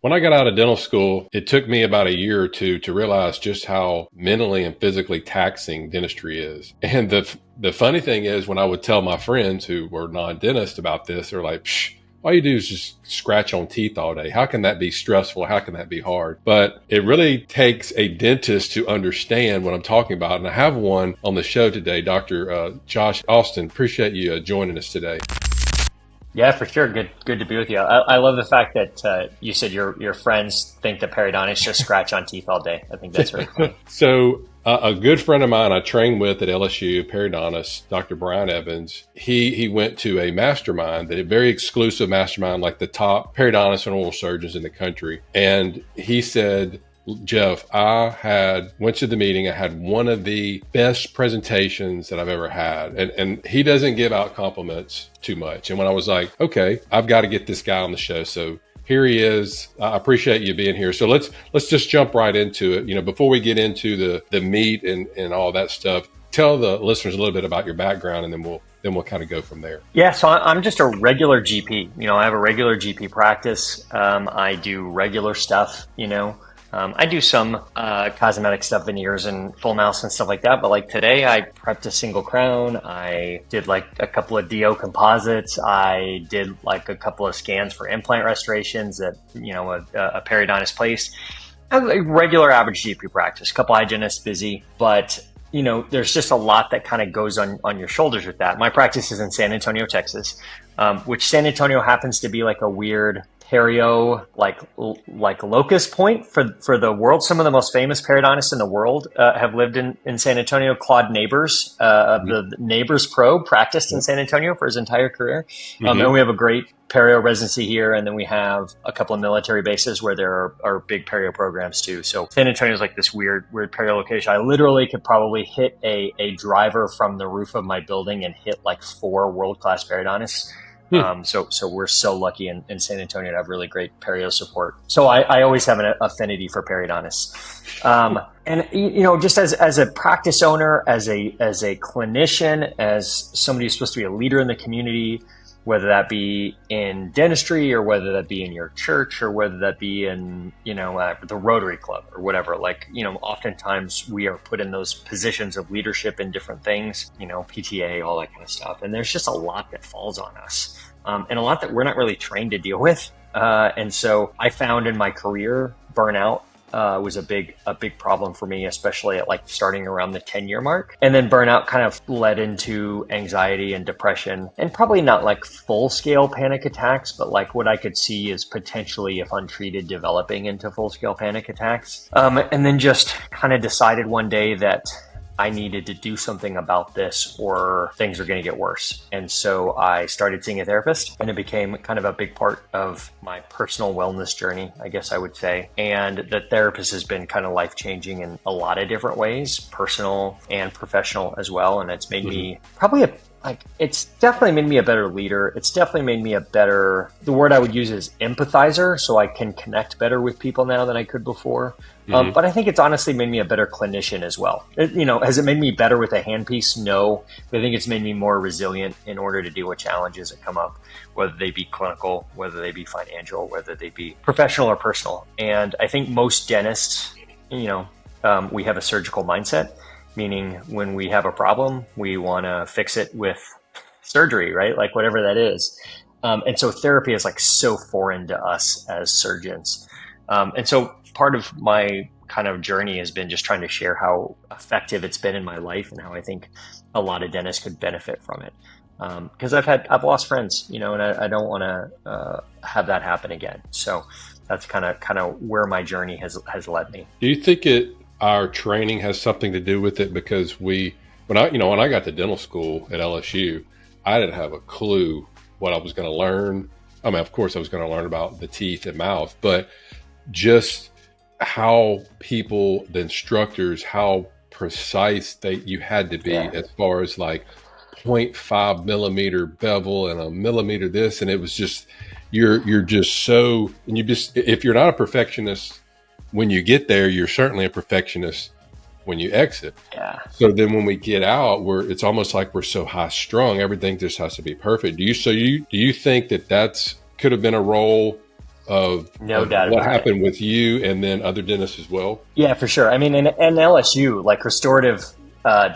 When I got out of dental school, it took me about a year or two to realize just how mentally and physically taxing dentistry is. And the funny thing is, when I would tell my friends who were non-dentists about this, they're like, psh, all you do is just scratch on teeth all day. How can that be stressful? How can that be hard? But it really takes a dentist to understand what I'm talking about. And I have one on the show today, Dr. Josh Austin. Appreciate you joining us today. Yeah, for sure. Good to be with you. I love the fact that you said your friends think that periodontists just scratch on teeth all day. I think that's really funny. So a good friend of mine I trained with at LSU, periodontist, Dr. Brian Evans, he went to a mastermind, a very exclusive mastermind, like the top periodontists and oral surgeons in the country. And he said, Jeff, went to the meeting. I had one of the best presentations that I've ever had. And he doesn't give out compliments too much. And when I was like, okay, I've got to get this guy on the show. So here he is. I appreciate you being here. So let's just jump right into it. Before we get into the meat and all that stuff, tell the listeners a little bit about your background, and then we'll kind of go from there. Yeah, so I'm just a regular GP. I have a regular GP practice. I do regular stuff, I do some cosmetic stuff, veneers and full mouths and stuff like that. But like today, I prepped a single crown. I did like a couple of DO composites. I did like a couple of scans for implant restorations that, a periodontist placed. I have a regular average GP practice, a couple hygienists busy. But, there's just a lot that kind of goes on your shoulders with that. My practice is in San Antonio, Texas, which San Antonio happens to be like a weird perio like locus point for the world. Some of the most famous periodontists in the world have lived in San Antonio. Claude Neighbors of the Neighbors Pro practiced in San Antonio for his entire career. And we have a great perio residency here, and then we have a couple of military bases where there are big perio programs too. So San Antonio is like this weird perio location. I literally could probably hit a driver from the roof of my building and hit like 4 world-class periodontists. So we're so lucky in San Antonio to have really great perio support. So I always have an affinity for periodontists. And just as a practice owner, as a clinician, as somebody who's supposed to be a leader in the community, whether that be in dentistry or whether that be in your church or whether that be in, the Rotary Club or whatever, oftentimes we are put in those positions of leadership in different things, PTA, all that kind of stuff. And there's just a lot that falls on us, and a lot that we're not really trained to deal with. And so I found in my career, burnout was a big problem for me, especially at starting around the 10-year mark. And then burnout kind of led into anxiety and depression, and probably not full scale panic attacks, but what I could see is potentially, if untreated, developing into full scale panic attacks. And then just kind of decided one day that I needed to do something about this or things are going to get worse. And so I started seeing a therapist, and it became kind of a big part of my personal wellness journey, I guess I would say. And the therapist has been kind of life-changing in a lot of different ways, personal and professional as well. And it's made me probably it's definitely made me a better leader. It's definitely made me the word I would use is empathizer. So I can connect better with people now than I could before. But I think it's honestly made me a better clinician as well. Has it made me better with a handpiece? No. But I think it's made me more resilient in order to deal with challenges that come up, whether they be clinical, whether they be financial, whether they be professional or personal. And I think most dentists, we have a surgical mindset, meaning when we have a problem, we want to fix it with surgery, right? Whatever that is. And so therapy is so foreign to us as surgeons. And so part of my kind of journey has been just trying to share how effective it's been in my life and how I think a lot of dentists could benefit from it. Because I've lost friends, and I don't want to have that happen again. So that's kind of where my journey has led me. Do you think our training has something to do with it? Because when I got to dental school at LSU, I didn't have a clue what I was going to learn. I mean, of course I was going to learn about the teeth and mouth, but just how the instructors, how precise you had to be as far as 0.5 millimeter bevel and a millimeter this. And it was just, you're just so, and if you're not a perfectionist, when you get there, you're certainly a perfectionist when you exit. Yeah. So then when we get out, it's almost like we're so high strung, everything just has to be perfect. Do you think that could have been a role No of doubt what about it. happened with you and then other dentists as well? Yeah, for sure. I mean, and LSU, like restorative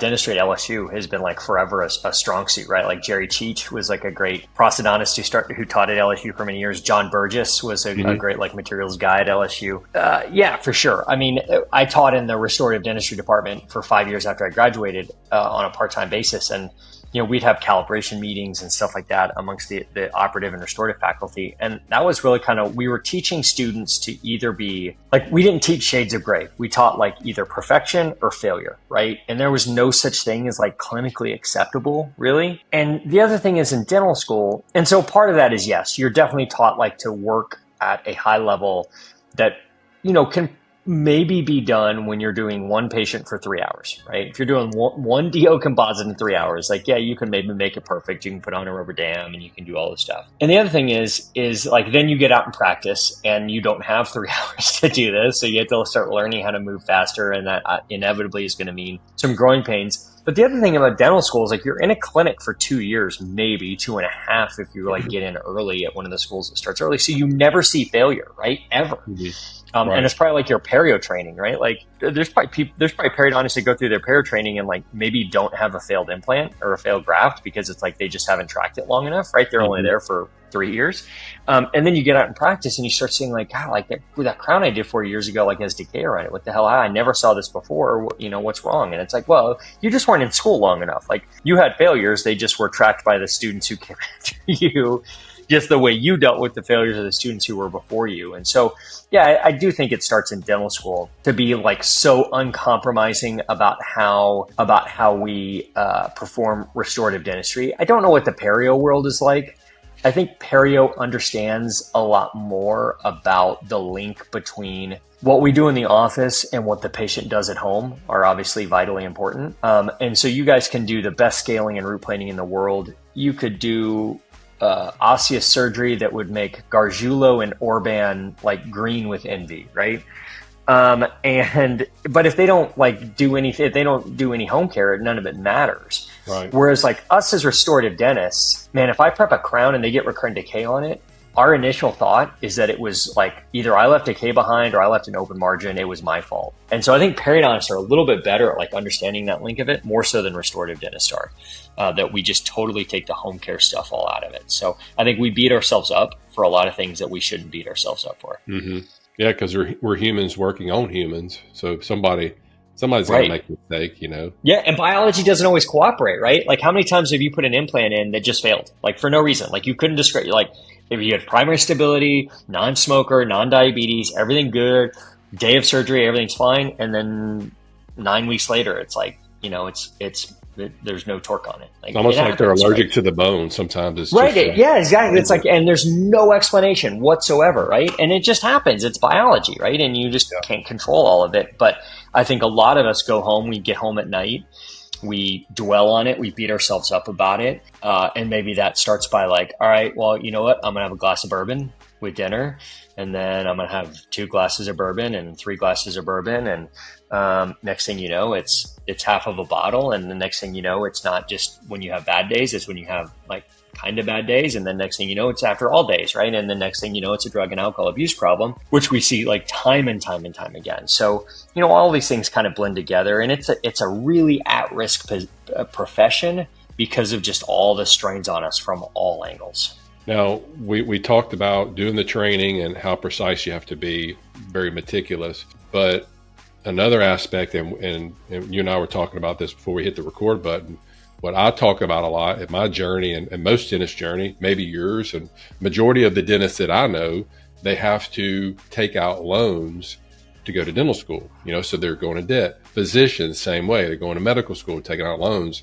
dentistry at LSU has been like forever a strong suit, right? Like Jerry Cheech was like a great prosthodontist who taught at LSU for many years. John Burgess was a great like materials guy at LSU. Yeah, for sure. I mean, I taught in the restorative dentistry department for 5 years after I graduated on a part-time basis, and we'd have calibration meetings and stuff like that amongst the operative and restorative faculty. And that was really we were teaching students to either be like, we didn't teach shades of gray. We taught like either perfection or failure, right? And there was no such thing as like clinically acceptable, really. And the other thing is in dental school, and so part of that is, yes, you're definitely taught like to work at a high level that, can maybe be done when you're doing one patient for 3 hours, right? If you're doing one DO composite in 3 hours, like, yeah, you can maybe make it perfect. You can put on a rubber dam and you can do all this stuff. And the other thing is like, then you get out in practice and you don't have 3 hours to do this. So you have to start learning how to move faster. And that inevitably is going to mean some growing pains. But the other thing about dental school is like, you're in a clinic for 2 years, maybe 2.5 if you like get in early at one of the schools that starts early. So you never see failure, right? Ever. Mm-hmm. Right. And it's probably like your perio training, right? Like there's probably periodontists that go through their perio training and like maybe don't have a failed implant or a failed graft because it's like they just haven't tracked it long enough, right? They're only there for 3 years. And then you get out in practice and you start seeing like, God, like that crown I did 4 years ago, like has decay around it. What the hell? I never saw this before. What's wrong? And it's like, well, you just weren't in school long enough. Like you had failures. They just were tracked by the students who came after you. Just the way you dealt with the failures of the students who were before you. And so, yeah, I do think it starts in dental school to be like so uncompromising about how we perform restorative dentistry. I don't know what the perio world is like. I think perio understands a lot more about the link between what we do in the office and what the patient does at home are obviously vitally important. And so you guys can do the best scaling and root planing in the world. You could do osseous surgery that would make Gargiulo and Orban like green with envy, right? But if they don't like do anything, if they don't do any home care, none of it matters. Right. Whereas like us as restorative dentists, man, if I prep a crown and they get recurrent decay on it, our initial thought is that it was like either I left decay behind or I left an open margin. It was my fault. And so I think periodontists are a little bit better at like understanding that link of it, more so than restorative dentists are. That we just totally take the home care stuff all out of it. So I think we beat ourselves up for a lot of things that we shouldn't beat ourselves up for. Mm-hmm. Yeah, because we're humans working on humans. So somebody's going to make a mistake, Yeah, and biology doesn't always cooperate, right? Like how many times have you put an implant in that just failed? Like for no reason. Like you couldn't describe, like if you had primary stability, non-smoker, non-diabetes, everything good, day of surgery, everything's fine. And then 9 weeks later, it's like, there's no torque on it. Like, it's almost like they're allergic to the bone. Sometimes it's right. Yeah, exactly. It's like, and there's no explanation whatsoever, right? And it just happens. It's biology, right? And you just can't control all of it. But I think a lot of us go home, we get home at night, we dwell on it, we beat ourselves up about it. And maybe that starts by like, all right, well, you know what? I'm going to have a glass of bourbon with dinner. And then I'm going to have 2 glasses of bourbon and 3 glasses of bourbon. And next thing you know, it's half of a bottle. And the next thing you know, it's not just when you have bad days, it's when you have like kind of bad days. And then next thing you know, it's after all days, right? And the next thing you know, it's a drug and alcohol abuse problem, which we see like time and time and time again. So, all these things kind of blend together. And it's a really at-risk profession because of just all the strains on us from all angles. Now, we talked about doing the training and how precise you have to be, very meticulous. But another aspect, and you and I were talking about this before we hit the record button, what I talk about a lot in my journey and most dentists' journey, maybe yours, and majority of the dentists that I know, they have to take out loans to go to dental school, so they're going to debt. Physicians, same way, they're going to medical school, taking out loans.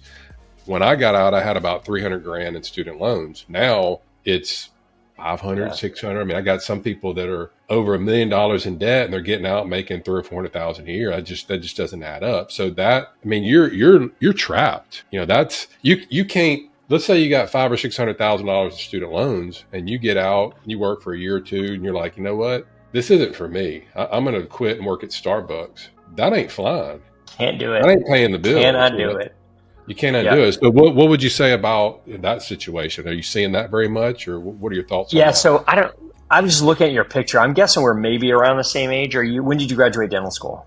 When I got out, I had about $300,000 in student loans. Now it's 500, 600. I mean, I got some people that are over $1 million in debt and they're getting out making 300,000 or 400,000 a year. That just doesn't add up. So you're trapped. That's, you can't, let's say you got $500,000 or $600,000 in student loans and you get out, you work for a year or two and you're like, you know what? This isn't for me. I'm going to quit and work at Starbucks. That ain't flying. Can't do it. That ain't paying the bills. Cannot do it. You cannot do it. So what would you say about that situation? Are you seeing that very much, or what are your thoughts on that? So I was just looking at your picture. I'm guessing we're maybe around the same age. When did you graduate dental school?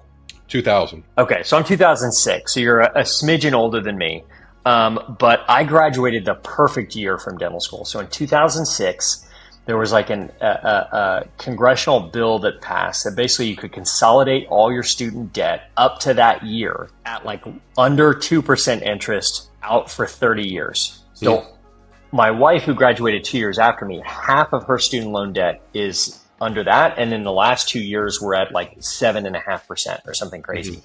2000. Okay, so I'm 2006. So you're a smidgen older than me. But I graduated the perfect year from dental school. So in 2006, there was like a congressional bill that passed that basically you could consolidate all your student debt up to that year at like under 2% interest out for 30 years. So my wife, who graduated 2 years after me, half of her student loan debt is under that. And in the last 2 years, we're at like 7.5% or something crazy.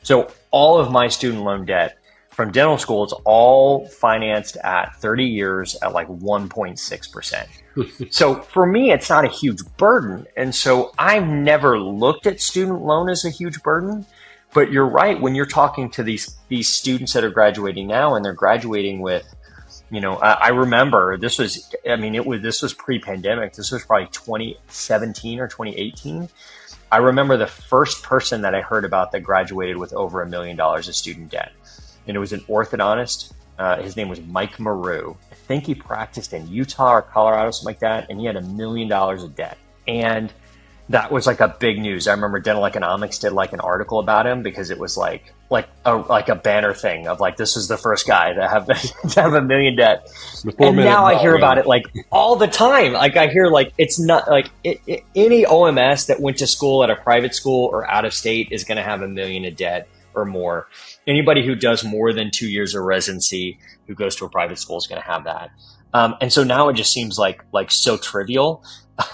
So all of my student loan debt from dental school, it's all financed at 30 years at like 1.6%. So for me, it's not a huge burden. And so I've never looked at student loan as a huge burden. But you're right, when you're talking to these students that are graduating now, and they're graduating with, I remember this was pre-pandemic. This was probably 2017 or 2018. I remember the first person that I heard about that graduated with over $1 million of student debt. And it was an orthodontist. His name was Mike Maru. I think he practiced in Utah or Colorado, something like that. And he had $1 million of debt. And that was like a big news. I remember Dental Economics did like an article about him because it was like a banner thing of like, this is the first guy to have $1 million debt. And now I hear about it like all the time. Like I hear like, it's not like any OMS that went to school at a private school or out of state is going to have $1 million in debt or more. Anybody who does more than 2 years of residency who goes to a private school is going to have that. And so now it just seems like so trivial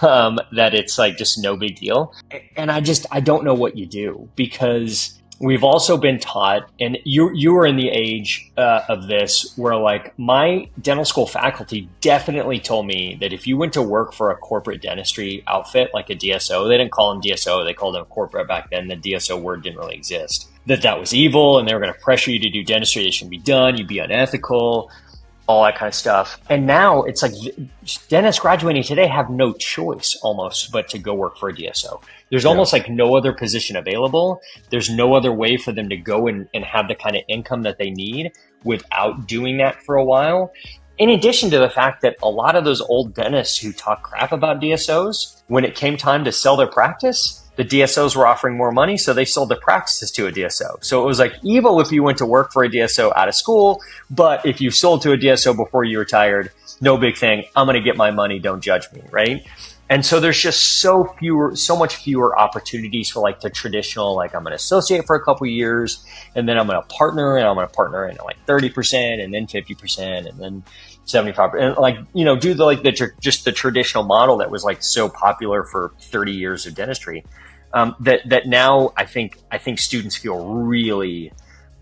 that it's like just no big deal. And I don't know what you do, because we've also been taught, and you were in the age of this, where like my dental school faculty definitely told me that if you went to work for a corporate dentistry outfit, like a DSO, they didn't call them DSO, they called them corporate back then. The DSO word didn't really exist. That was evil, and they were going to pressure you to do dentistry that shouldn't be done. You'd be unethical, all that kind of stuff. And now it's like dentists graduating today have no choice almost but to go work for a DSO. There's almost like no other position available. There's no other way for them to go and have the kind of income that they need without doing that for a while. In addition to the fact that a lot of those old dentists who talk crap about DSOs, when it came time to sell their practice, the DSOs were offering more money, so they sold their practices to a DSO. So it was like evil if you went to work for a DSO out of school, but if you sold to a DSO before you retired, no big thing. I'm going to get my money. Don't judge me, right? And so there's just so much fewer opportunities for like the traditional, like I'm going to associate for a couple of years, and then I'm going to partner, and I'm going to partner in like 30%, and then 50%, and then 75%, and like, do the traditional model that was like so popular for 30 years of dentistry. That now I think students feel really,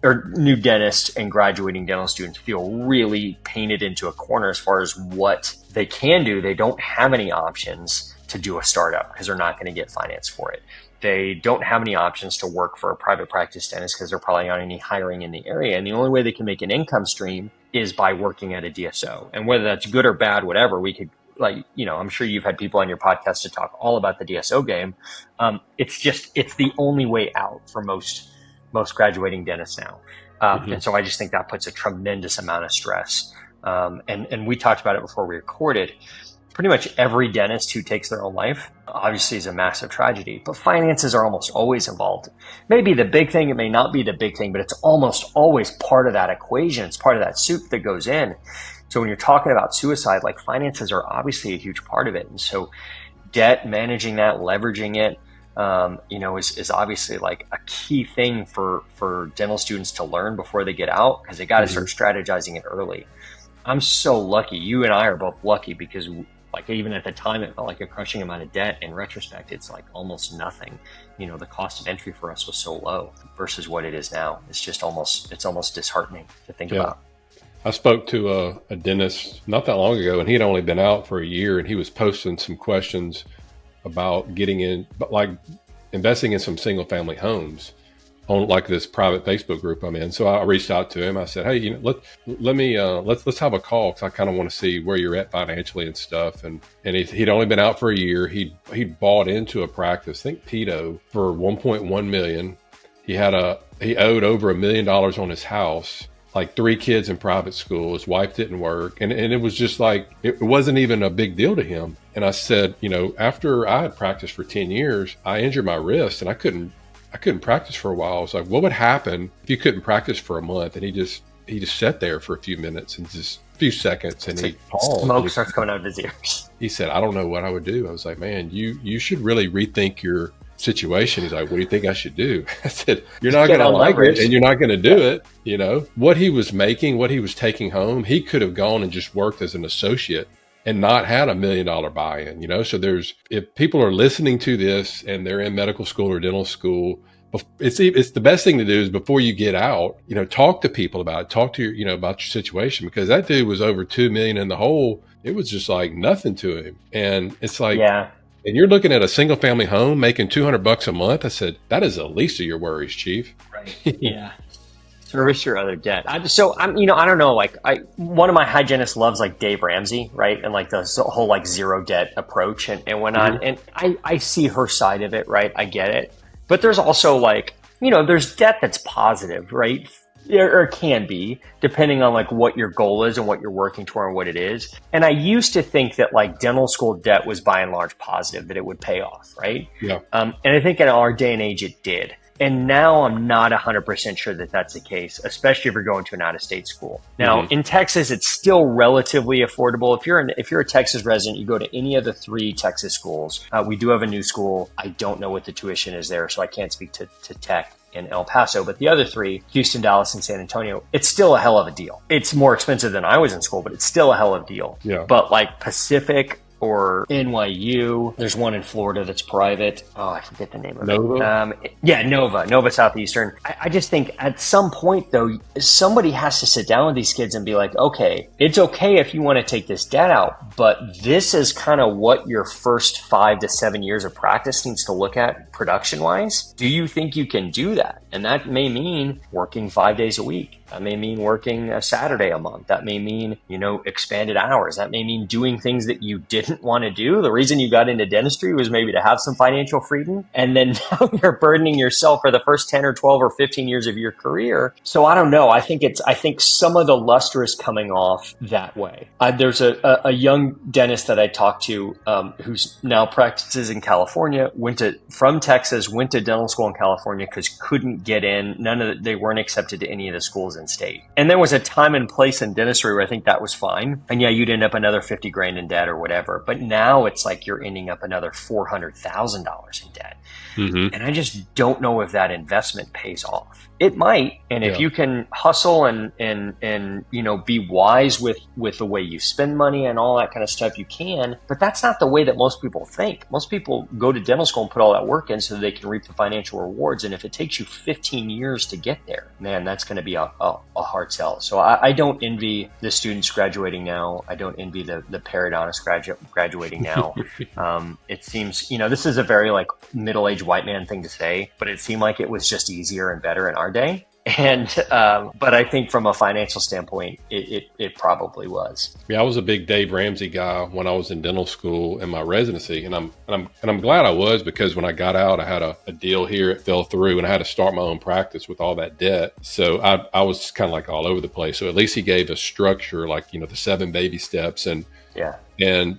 or new dentists and graduating dental students feel really painted into a corner as far as what they can do. They don't have any options to do a startup because they're not going to get finance for it. They don't have any options to work for a private practice dentist because there probably aren't any hiring in the area. And the only way they can make an income stream is by working at a DSO. And whether that's good or bad, whatever, we could, I'm sure you've had people on your podcast to talk all about the DSO game. It's the only way out for most graduating dentists now. And so I just think that puts a tremendous amount of stress. And we talked about it before we recorded. Pretty much every dentist who takes their own life obviously is a massive tragedy, but finances are almost always involved. Maybe the big thing, it may not be the big thing, but it's almost always part of that equation. It's part of that soup that goes in. So when you're talking about suicide, like finances are obviously a huge part of it. And so debt, managing that, leveraging it, is obviously like a key thing for dental students to learn before they get out, because they got to start strategizing it early. I'm so lucky. You and I are both lucky because like even at the time, it felt like a crushing amount of debt. In retrospect, it's like almost nothing. The cost of entry for us was so low versus what it is now. It's almost disheartening to think about. I spoke to a dentist not that long ago, and he had only been out for a year, and he was posting some questions about getting in, but like investing in some single family homes on like this private Facebook group I'm in. So I reached out to him. I said, hey, let's have a call, because I kind of want to see where you're at financially and stuff. And he'd only been out for a year. He bought into a practice, I think Tito, for $1.1 million. He owed over $1 million on his house. like 3 kids in private school. His wife didn't work. And it was just like, it wasn't even a big deal to him. And I said, after I had practiced for 10 years, I injured my wrist and I couldn't practice for a while. I was like, what would happen if you couldn't practice for a month? And he just sat there for a few minutes and just a few seconds, and he paused. Smoke starts coming out of his ears. He said, I don't know what I would do. I was like, man, you should really rethink your situation. He's like, what do you think I should do? I said, you're not going to like it and you're not going to do it. What he was making, what he was taking home, he could have gone and just worked as an associate and not had $1 million buy-in, So if people are listening to this and they're in medical school or dental school, it's the best thing to do is before you get out, talk to people about it, talk to about your situation, because that dude was over 2 million in the hole. It was just like nothing to him. And it's like, yeah. And you're looking at a single family home making $200 a month. I said, that is the least of your worries, Chief. Right. Yeah. Service your other debt. I don't know. Like one of my hygienists loves like Dave Ramsey, right? And like the whole like zero debt approach and went on. And I see her side of it, right? I get it. But there's also like, there's debt that's positive, right? Or can be, depending on like what your goal is and what you're working toward and what it is. And I used to think that like dental school debt was by and large positive, that it would pay off, right? Yeah. And I think in our day and age it did. And now I'm not 100% sure that that's the case, especially if you're going to an out-of-state school. Now, in Texas, it's still relatively affordable. If you're a Texas resident, you go to any of the 3 Texas schools. We do have a new school. I don't know what the tuition is there, so I can't speak to tech in El Paso. But the other 3, Houston, Dallas, and San Antonio, it's still a hell of a deal. It's more expensive than I was in school, but it's still a hell of a deal. Yeah. But like Pacific or NYU. There's one in Florida that's private. Oh, I forget the name of Nova? it. Nova Southeastern. I just think at some point, though, somebody has to sit down with these kids and be like, okay, it's okay if you want to take this debt out, but this is kind of what your first 5 to 7 years of practice needs to look at production-wise. Do you think you can do that? And that may mean working 5 days a week. That may mean working a Saturday a month. That may mean, expanded hours. That may mean doing things that you didn't want to do. The reason you got into dentistry was maybe to have some financial freedom. And then now you're burdening yourself for the first 10 or 12 or 15 years of your career. So I don't know. I think some of the luster is coming off that way. There's a young dentist that I talked to who's now practices in California, from Texas, went to dental school in California because couldn't get in. They weren't accepted to any of the schools in state. And there was a time and place in dentistry where I think that was fine. And yeah, you'd end up another 50 grand in debt or whatever. But now it's like you're ending up another $400,000 in debt. Mm-hmm. And I just don't know if that investment pays off. It might. And if you can hustle and be wise with the way you spend money and all that kind of stuff, you can. But that's not the way that most people think. Most people go to dental school and put all that work in so they can reap the financial rewards. And if it takes you 15 years to get there, man, that's going to be a hard sell. So I don't envy the students graduating now. I don't envy the periodontists graduating now. It seems, this is a very like middle-aged white man thing to say, but it seemed like it was just easier and better in our day. And but I think from a financial standpoint, it probably was. Yeah, I was a big Dave Ramsey guy when I was in dental school in my residency, and I'm glad I was, because when I got out, I had a deal here. It fell through, and I had to start my own practice with all that debt. So I was kind of like all over the place. So at least he gave a structure, like the 7 baby steps, and yeah.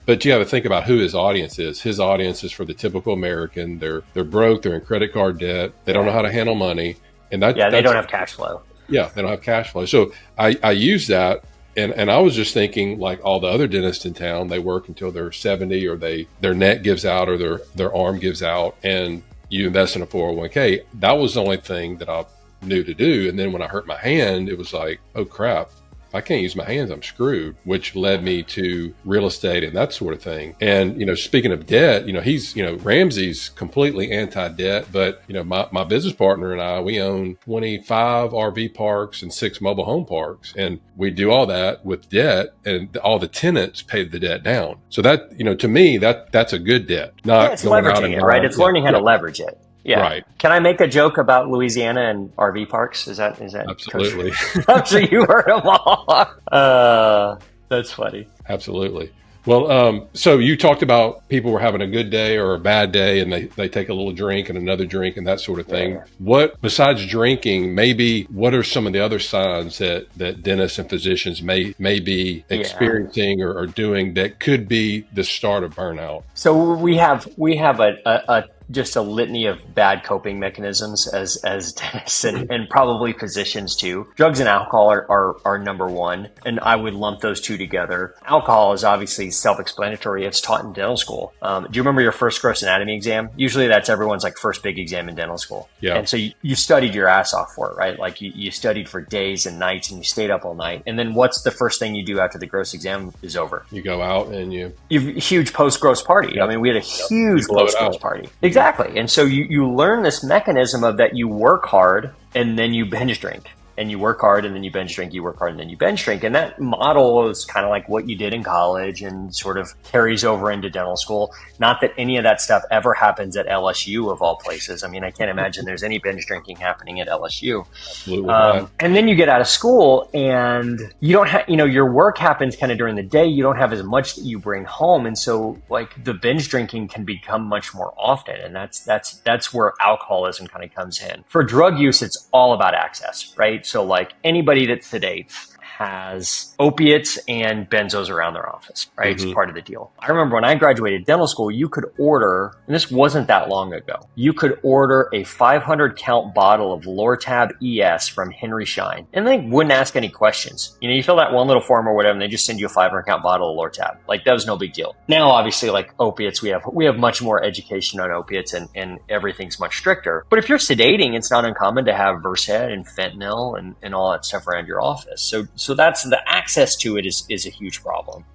But you have to think about who his audience is. His audience is for the typical American. They're broke. They're in credit card debt. They don't know how to handle money. And they don't have cash flow. Yeah, they don't have cash flow. So I use that, and I was just thinking, like all the other dentists in town, they work until they're 70, or their neck gives out, or their arm gives out, and you invest in a 401k. That was the only thing that I knew to do. And then when I hurt my hand, it was like, oh crap, I can't use my hands, I'm screwed, which led me to real estate and that sort of thing. And, speaking of debt, he's, Ramsey's completely anti-debt, but, my business partner and I, we own 25 RV parks and 6 mobile home parks. And we do all that with debt, and all the tenants pay the debt down. So that, to me, that's a good debt. It's leveraging it, right? It's learning how to leverage it. Yeah. Right. Can I make a joke about Louisiana and RV parks? Is that absolutely? I'm sure you heard them all. That's funny. Absolutely. Well, so you talked about people were having a good day or a bad day and they take a little drink and another drink and that sort of thing. Yeah. What, besides drinking, maybe what are some of the other signs that dentists and physicians may be experiencing or doing that could be the start of burnout? So we have a just a litany of bad coping mechanisms as dentists and probably physicians too. Drugs and alcohol are number one, and I would lump those two together. Alcohol is obviously self-explanatory. It's taught in dental school. Do you remember your first gross anatomy exam? Usually that's everyone's like first big exam in dental school. Yeah. And so you studied your ass off for it, right? Like you studied for days and nights and you stayed up all night. And then what's the first thing you do after the gross exam is over? You go out and You've huge post-gross party. I mean, we had a huge post-gross party. Exactly. And so you learn this mechanism of that you work hard and then you binge drink. And you work hard and then you binge drink, you work hard and then you binge drink. And that model is kind of like what you did in college and sort of carries over into dental school. Not that any of that stuff ever happens at LSU of all places. I mean, I can't imagine there's any binge drinking happening at LSU. Absolutely not. And then you get out of school and you don't have, your work happens kind of during the day. You don't have as much that you bring home. And so like the binge drinking can become much more often. And that's where alcoholism kind of comes in. For drug use, it's all about access, right? So like anybody that sedates has opiates and benzos around their office, right? It's part of the deal. I remember when I graduated dental school, you could order, and this wasn't that long ago, you could order a 500 count bottle of Lortab ES from Henry Schein, and they wouldn't ask any questions. You fill that one little form or whatever, and they just send you a 500 count bottle of Lortab. Like that was no big deal. Now, obviously, like opiates, we have much more education on opiates and everything's much stricter. But if you're sedating, it's not uncommon to have Versed and fentanyl and all that stuff around your office. So that's the access to it is a huge problem.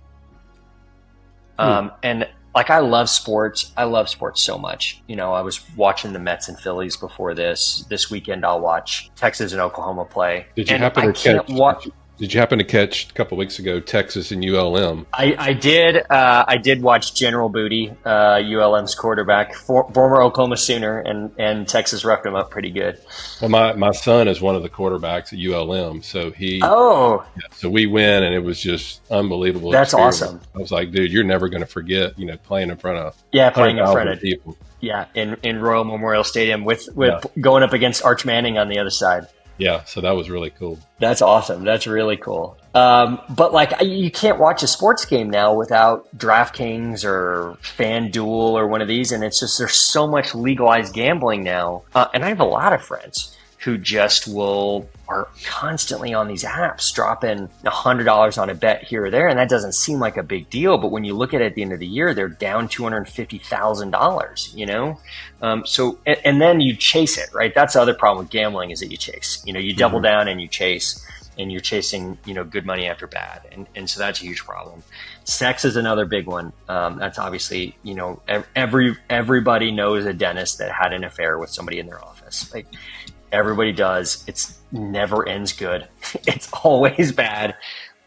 And like I love sports. I love sports so much. I was watching the Mets and Phillies before this. This weekend I'll watch Texas and Oklahoma play. Did you happen to catch a couple of weeks ago Texas and ULM? I did. I did watch General Booty, ULM's quarterback, former Oklahoma Sooner, and Texas roughed him up pretty good. Well, my son is one of the quarterbacks at ULM, so so we win, and it was just unbelievable. That's experience. Awesome. I was like, dude, you're never going to forget, playing in front of people. Yeah, in Royal Memorial Stadium with going up against Arch Manning on the other side. Yeah, so that was really cool. That's awesome. That's really cool. But like you can't watch a sports game now without DraftKings or FanDuel or one of these. And it's just there's so much legalized gambling now. And I have a lot of friends who just are constantly on these apps dropping $100 on a bet here or there. And that doesn't seem like a big deal. But when you look at it at the end of the year, they're down $250,000, So, and then you chase it, right? That's the other problem with gambling is that you chase, you double down and you chase. And you're chasing, good money after bad. And so that's a huge problem. Sex is another big one. That's obviously, everybody knows a dentist that had an affair with somebody in their office. Like everybody does. It's never ends good. It's always bad.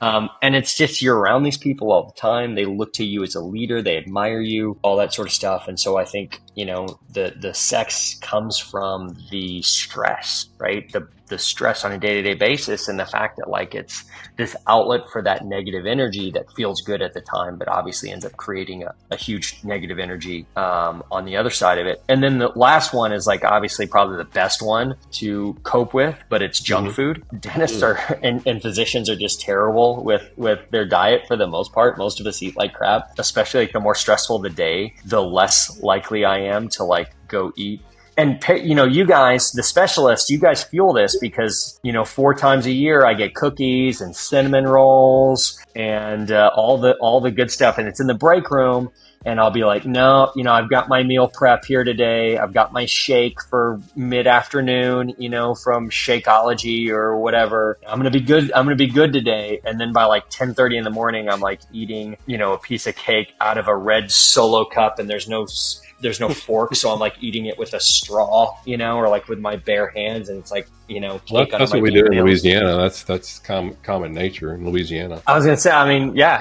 And it's just you're around these people all the time. They look to you as a leader. They admire you, all that sort of stuff. And so I think, the sex comes from the stress, right? The stress on a day-to-day basis and the fact that like it's this outlet for that negative energy that feels good at the time, but obviously ends up creating a huge negative energy on the other side of it. And then the last one is like obviously probably the best one to cope with, but it's junk food. Dentists and physicians are just terrible with their diet for the most part. Most of us eat like crap, especially like the more stressful the day, the less likely I am to like go eat. And, you guys, the specialists, you guys feel this because, 4 times a year I get cookies and cinnamon rolls and all the good stuff. And it's in the break room. And I'll be like, no, I've got my meal prep here today. I've got my shake for mid-afternoon, from Shakeology or whatever. I'm going to be good. I'm going to be good today. And then by like 10:30 in the morning, I'm like eating, a piece of cake out of a red Solo cup and there's no fork. So I'm like eating it with a straw, or like with my bare hands. And it's like, well, that's what we do in Louisiana. That's common nature in Louisiana. I was going to say,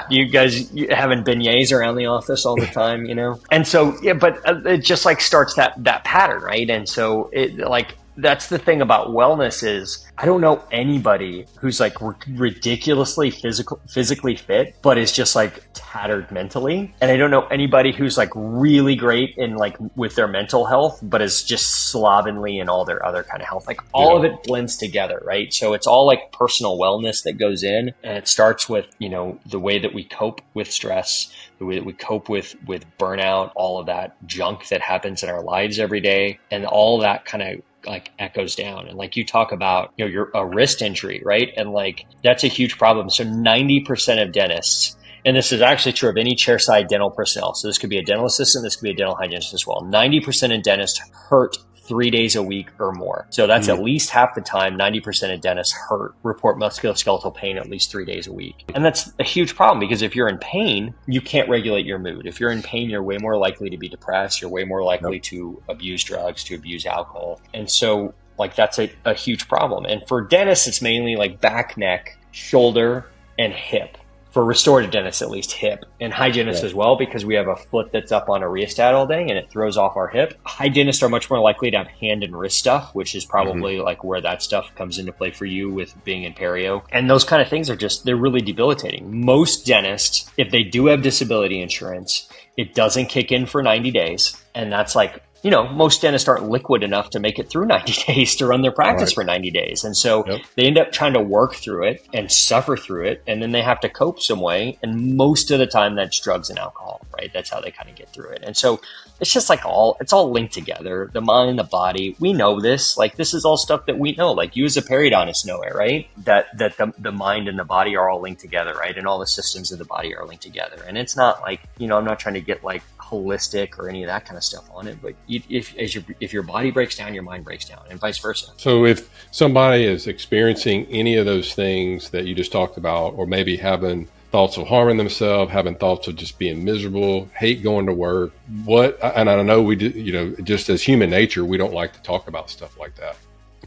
you guys having beignets around the office all the time, And so, but it just like starts that pattern, right? And so it like, that's the thing about wellness is I don't know anybody who's like ridiculously physically fit, but is just like tattered mentally. And I don't know anybody who's like really great in like with their mental health, but is just slovenly in all their other kind of health. Like all of it blends together, right? So it's all like personal wellness that goes in, and it starts with, you know, the way that we cope with stress, the way that we cope with burnout, all of that junk that happens in our lives every day, and all that kind of like echoes down. And like you talk about, you know, a wrist injury, right? And like that's a huge problem. So 90% of dentists, and this is actually true of any chairside dental personnel, so this could be a dental assistant, this could be a dental hygienist as well, 90% of dentists hurt 3 days a week or more. So that's at least half the time, 90% of dentists report musculoskeletal pain at least 3 days a week. And that's a huge problem because if you're in pain, you can't regulate your mood. If you're in pain, you're way more likely to be depressed. You're way more likely to abuse drugs, to abuse alcohol. And so like that's a huge problem. And for dentists, it's mainly like back, neck, shoulder, and hip. For restorative dentists, at least hip, and hygienists as well, because we have a foot that's up on a rheostat all day and it throws off our hip. Hygienists are much more likely to have hand and wrist stuff, which is probably like where that stuff comes into play for you with being in perio. And those kind of things are just, they're really debilitating. Most dentists, if they do have disability insurance, it doesn't kick in for 90 days. And that's like, you know, most dentists aren't liquid enough to make it through 90 days to run their practice for 90 days. And so they end up trying to work through it and suffer through it. And then they have to cope some way. And most of the time that's drugs and alcohol, right? That's how they kind of get through it. And so it's just like it's all linked together. The mind, the body, we know this. Like this is all stuff that we know. Like you as a periodontist know it, right? That the mind and the body are all linked together, right? And all the systems of the body are linked together. And it's not like, you know, I'm not trying to get like holistic or any of that kind of stuff on it, but if your body breaks down, your mind breaks down, and vice versa. So if somebody is experiencing any of those things that you just talked about, or maybe having thoughts of harming themselves, having thoughts of just being miserable, hate going to work, and I know we do, you know, just as human nature, we don't like to talk about stuff like that.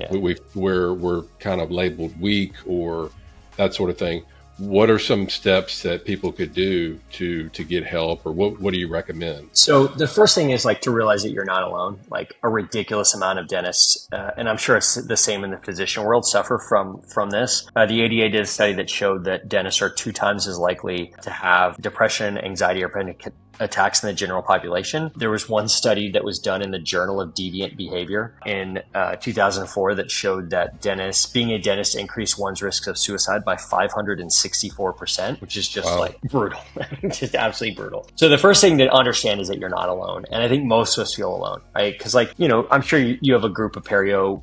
Yeah. We're kind of labeled weak or that sort of thing. What are some steps that people could do to get help, or what do you recommend? So the first thing is like to realize that you're not alone. Like a ridiculous amount of dentists, and I'm sure it's the same in the physician world, suffer from this. The ADA did a study that showed that dentists are 2 times as likely to have depression, anxiety, or panic attacks in the general population. There was one study that was done in the Journal of Deviant Behavior in 2004 that showed that being a dentist increased one's risk of suicide by 564%, which is just like brutal, just absolutely brutal. So the first thing to understand is that you're not alone. And I think most of us feel alone, right? Because like, you know, I'm sure you have a group of perio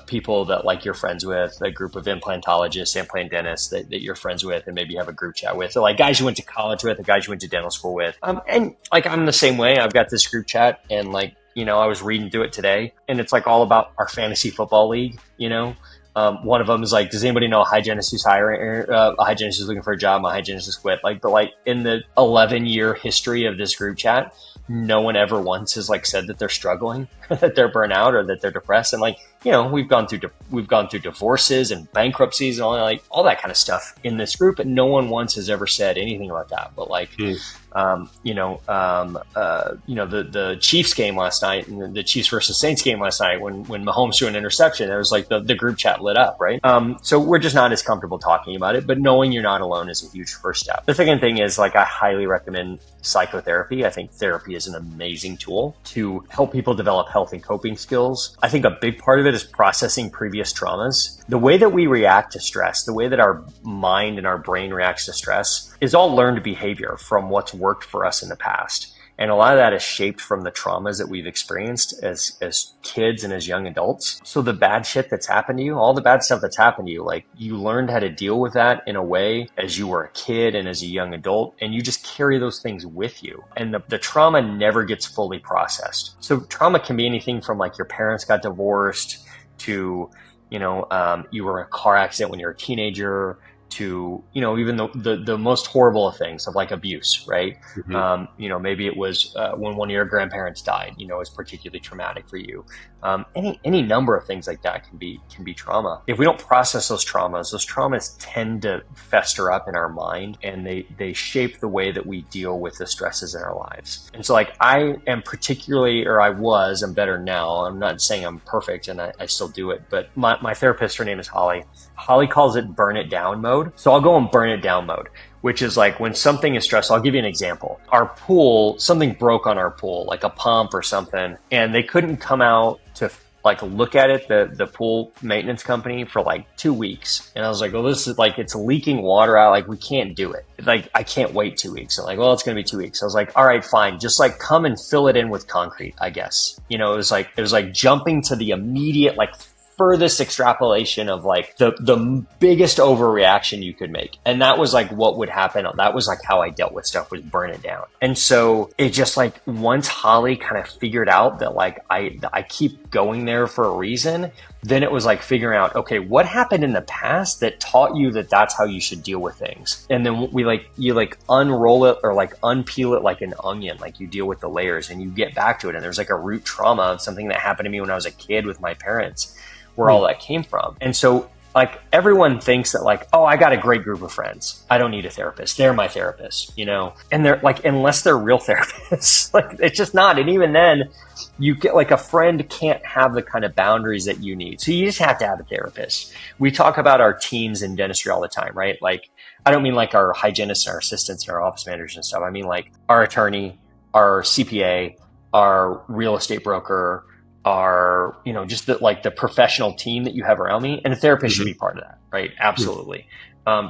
people that like you're friends with, a group of implantologists, implant dentists that you're friends with, and maybe you have a group chat with, or like guys you went to college with, or guys you went to dental school with. And like I'm the same way. I've got this group chat, and like, you know, I was reading through it today, and it's like all about our fantasy football league, you know. One of them is like, does anybody know a hygienist who's hiring, a hygienist who's looking for a job? My hygienist has quit. Like, but like in the 11-year history of this group chat, no one ever once has like said that they're struggling, that they're burnt out, or that they're depressed. And like, you know, we've gone through divorces and bankruptcies and all that kind of stuff in this group, and no one once has ever said anything about that. But like, the Chiefs game last night, and the Chiefs versus Saints game last night, when Mahomes threw an interception, it was like the group chat lit up, right? So we're just not as comfortable talking about it, but knowing you're not alone is a huge first step. The second thing is like, I highly recommend psychotherapy. I think therapy is an amazing tool to help people develop healthy coping skills. I think a big part of it is processing previous traumas. The way that we react to stress, the way that our mind and our brain reacts to stress is all learned behavior from what's worked for us in the past. And a lot of that is shaped from the traumas that we've experienced as kids and as young adults. So the bad shit that's happened to you, all the bad stuff that's happened to you, like you learned how to deal with that in a way as you were a kid and as a young adult, and you just carry those things with you. And the trauma never gets fully processed. So trauma can be anything from like your parents got divorced to, you were in a car accident when you were a teenager, to, even the most horrible of things of like abuse, right? Maybe it was when one of your grandparents died, it's particularly traumatic for you. Any number of things like that can be trauma. If we don't process those traumas tend to fester up in our mind, and they shape the way that we deal with the stresses in our lives. And so like I am I'm better now. I'm not saying I'm perfect and I still do it, but my therapist, her name is Holly. Holly calls it burn it down mode. So I'll go in burn it down mode, which is like when something is stressful. I'll give you an example. Our pool, something broke on our pool, like a pump or something, and they couldn't come out to like look at it, the pool maintenance company, for like 2 weeks. And I was like, well, this is like, it's leaking water out. Like we can't do it. Like I can't wait 2 weeks. I'm like, well, it's going to be 2 weeks. I was like, all right, fine. Just like come and fill it in with concrete, I guess. It was like jumping to the immediate, like furthest extrapolation of like the biggest overreaction you could make. And that was like what would happen. That was like how I dealt with stuff, was burn it down. And so it just like, once Holly kind of figured out that like I keep going there for a reason, then it was like figuring out, okay, what happened in the past that taught you that that's how you should deal with things? And then you unroll it or like unpeel it like an onion, like you deal with the layers and you get back to it. And there's like a root trauma of something that happened to me when I was a kid with my parents, where all that came from. And so like everyone thinks that like, oh, I got a great group of friends, I don't need a therapist, they're my therapist, and they're like, unless they're real therapists, like it's just not. And even then, you get like, a friend can't have the kind of boundaries that you need. So you just have to have a therapist. We talk about our teams in dentistry all the time, right? Like, I don't mean like our hygienists and our assistants and our office managers and stuff. I mean like our attorney, our CPA, our real estate broker, are, just the professional team that you have around me, and a therapist should be part of that, right? Absolutely.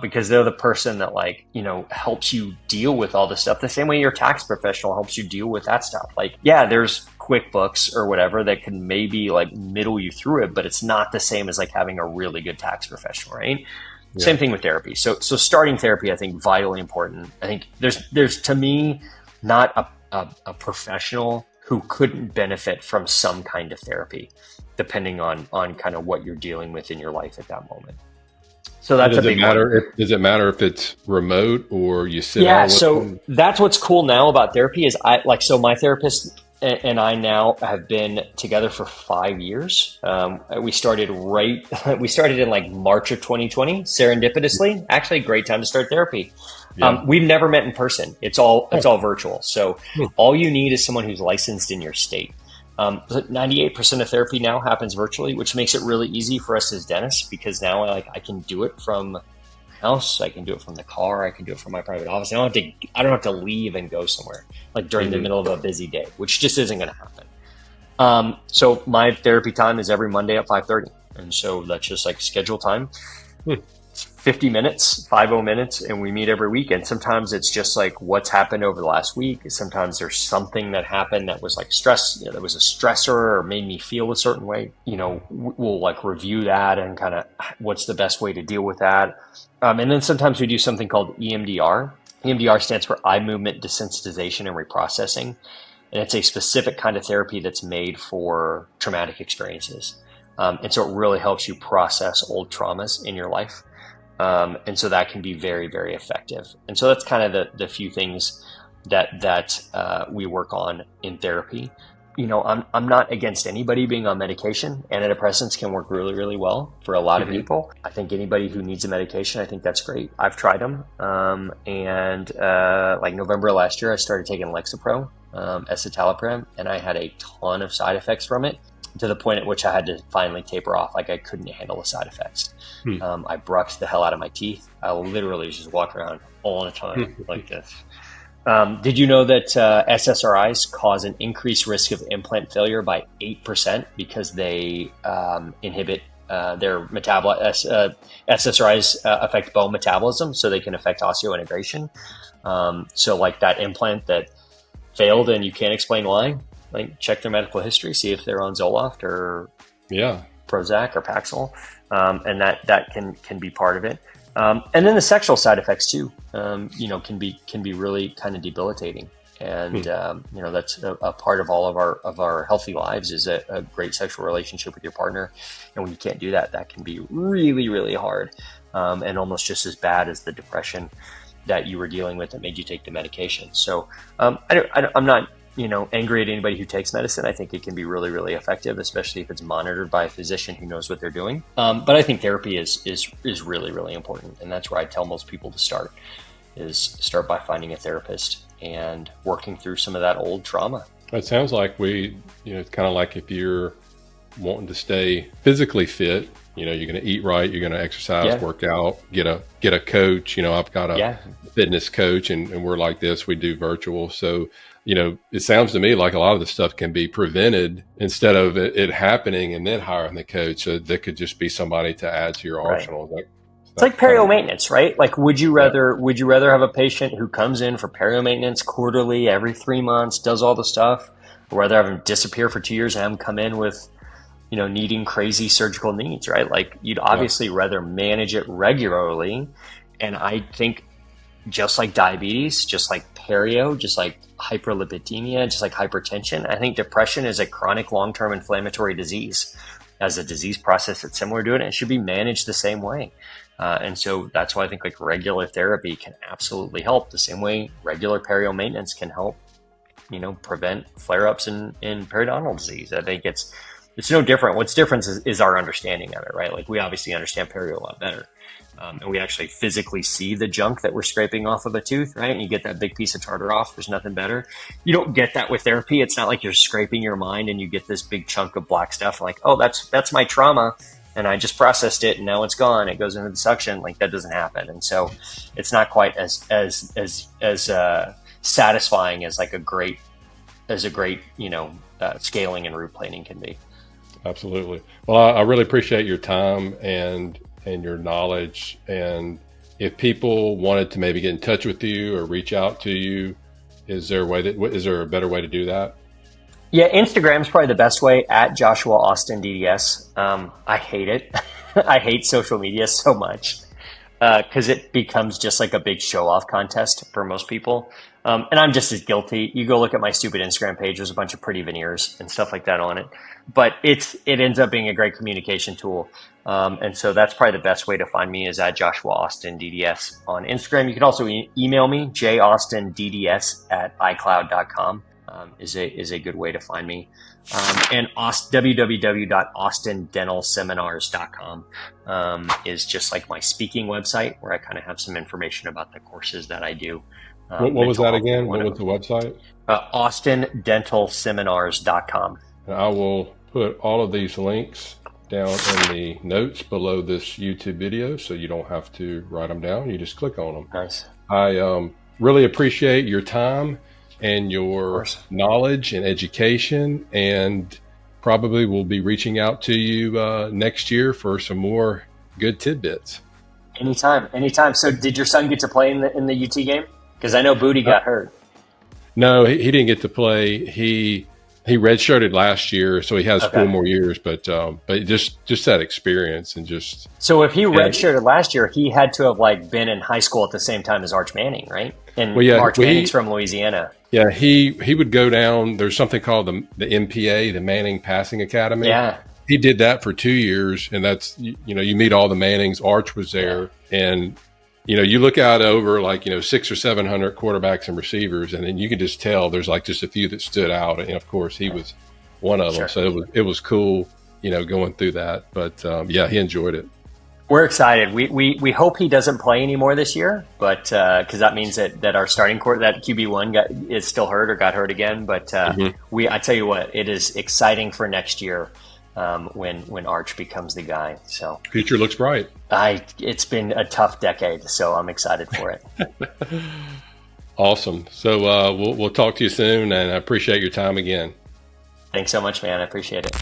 Because they're the person that like, helps you deal with all this stuff the same way your tax professional helps you deal with that stuff. Like, yeah, there's QuickBooks or whatever that can maybe like middle you through it, but it's not the same as like having a really good tax professional, right? Yeah. Same thing with therapy. So starting therapy, I think vitally important. I think there's to me, not a professional who couldn't benefit from some kind of therapy, depending on kind of what you're dealing with in your life at that moment. So that's a big one. Does it matter if it's remote or you sit? Yeah, so that's what's cool now about therapy is so my therapist and I now have been together for 5 years. We started in like March of 2020, serendipitously. Actually, a great time to start therapy. Yeah. We've never met in person. It's all virtual. So all you need is someone who's licensed in your state. 98% of therapy now happens virtually, which makes it really easy for us as dentists, because now I can do it from my house, I can do it from the car, I can do it from my private office. I don't have to leave and go somewhere like during the middle of a busy day, which just isn't going to happen. So my therapy time is every Monday at 5:30, and so that's just like scheduled time. 50 minutes, 50 minutes, and we meet every week. And sometimes it's just like what's happened over the last week. Sometimes there's something that happened that was like stress, that was a stressor or made me feel a certain way. We'll like review that and kind of what's the best way to deal with that. And then sometimes we do something called EMDR. EMDR stands for eye movement desensitization and reprocessing. And it's a specific kind of therapy that's made for traumatic experiences. And so it really helps you process old traumas in your life. And so that can be very, very effective. And so that's kind of the few things that we work on in therapy. I'm not against anybody being on medication. Antidepressants can work really, really well for a lot of people. I think anybody who needs a medication, I think that's great. I've tried them. Like November last year, I started taking Lexapro, escitalopram, and I had a ton of side effects from it, to the point at which I had to finally taper off. Like I couldn't handle the side effects. I brushed the hell out of my teeth. I literally just walk around all the time like this. Did you know that SSRIs cause an increased risk of implant failure by 8% because they inhibit their SSRIs affect bone metabolism, so they can affect osseointegration. So like that implant that failed and you can't explain why, like check their medical history, see if they're on Zoloft or Prozac or Paxil, and that can be part of it. And then the sexual side effects too, can be really kind of debilitating. And that's a part of all of our healthy lives is a great sexual relationship with your partner. And when you can't do that, that can be really, really hard. and almost just as bad as the depression that you were dealing with that made you take the medication. So I'm not angry at anybody who takes medicine. I think it can be really, really effective, especially if it's monitored by a physician who knows what they're doing. But I think therapy is really, really important. And that's where I tell most people to start by finding a therapist and working through some of that old trauma. It sounds like it's kind of like if you're wanting to stay physically fit, you're going to eat right, you're going to exercise, work out, get a coach. I've got a fitness coach and we're like this, we do virtual. So, it sounds to me like a lot of the stuff can be prevented instead of it happening and then hiring the coach. So that could just be somebody to add to your arsenal. It's like perio maintenance, right? Like, would you rather have a patient who comes in for perio maintenance quarterly, every 3 months, does all the stuff, or rather have them disappear for 2 years and have them come in with, needing crazy surgical needs, right? Like, you'd obviously rather manage it regularly. And I think just like diabetes, just like perio, just like hyperlipidemia, just like hypertension, I think depression is a chronic long-term inflammatory disease. As a disease process that's similar to it, and it should be managed the same way. And so that's why I think like regular therapy can absolutely help, the same way regular perio maintenance can help, prevent flare-ups in periodontal disease. I think it's no different. What's different is our understanding of it, right? Like, we obviously understand perio a lot better. And we actually physically see the junk that we're scraping off of a tooth, right? And you get that big piece of tartar off. There's nothing better. You don't get that with therapy. It's not like you're scraping your mind and you get this big chunk of black stuff. Like, oh, that's my trauma, and I just processed it, and now it's gone. It goes into the suction. Like, that doesn't happen. And so it's not quite as satisfying as a great scaling and root planing can be. Absolutely. Well, I really appreciate your time and your knowledge. And if people wanted to maybe get in touch with you or reach out to you, is there a better way to do that? Yeah, Instagram is probably the best way, at Joshua Austin DDS. I hate it. I hate social media so much because it becomes just like a big show off contest for most people. And I'm just as guilty. You go look at my stupid Instagram page, there's a bunch of pretty veneers and stuff like that on it. But it ends up being a great communication tool. And so that's probably the best way to find me, is at Joshua Austin DDS on Instagram. You can also email me, jaustindds@icloud.com. Is a good way to find me. And www.jaustinddentalseminars.com is just like my speaking website, where I kind of have some information about the courses that I do. What was that again? What was the website? jaustinddentalseminars.com. And I will put all of these links down in the notes below this YouTube video, so you don't have to write them down. You just click on them. Nice. I really appreciate your time and your knowledge and education, and probably will be reaching out to you next year for some more good tidbits. Anytime. So did your son get to play in the UT game? Because I know Booty got hurt. No, he didn't get to play. He redshirted last year, so he has 4 more years. But just that experience and just. So if he redshirted last year, he had to have been in high school at the same time as Arch Manning, right? And Arch Manning's from Louisiana. Yeah, he would go down. There's something called the MPA, the Manning Passing Academy. Yeah. He did that for 2 years, and that's you meet all the Mannings. Arch was there, and. You look out over 600 or 700 quarterbacks and receivers, and then you can just tell there's just a few that stood out. And of course, he was one of them. So it was cool, going through that. But he enjoyed it. We're excited. We hope he doesn't play anymore this year, but because that means that our starting court, that QB1 is still hurt or got hurt again. But I tell you what, it is exciting for next year. When Arch becomes the guy. So future looks bright. It's been a tough decade, so I'm excited for it. Awesome. So we'll talk to you soon, and I appreciate your time again. Thanks so much, man. I appreciate it.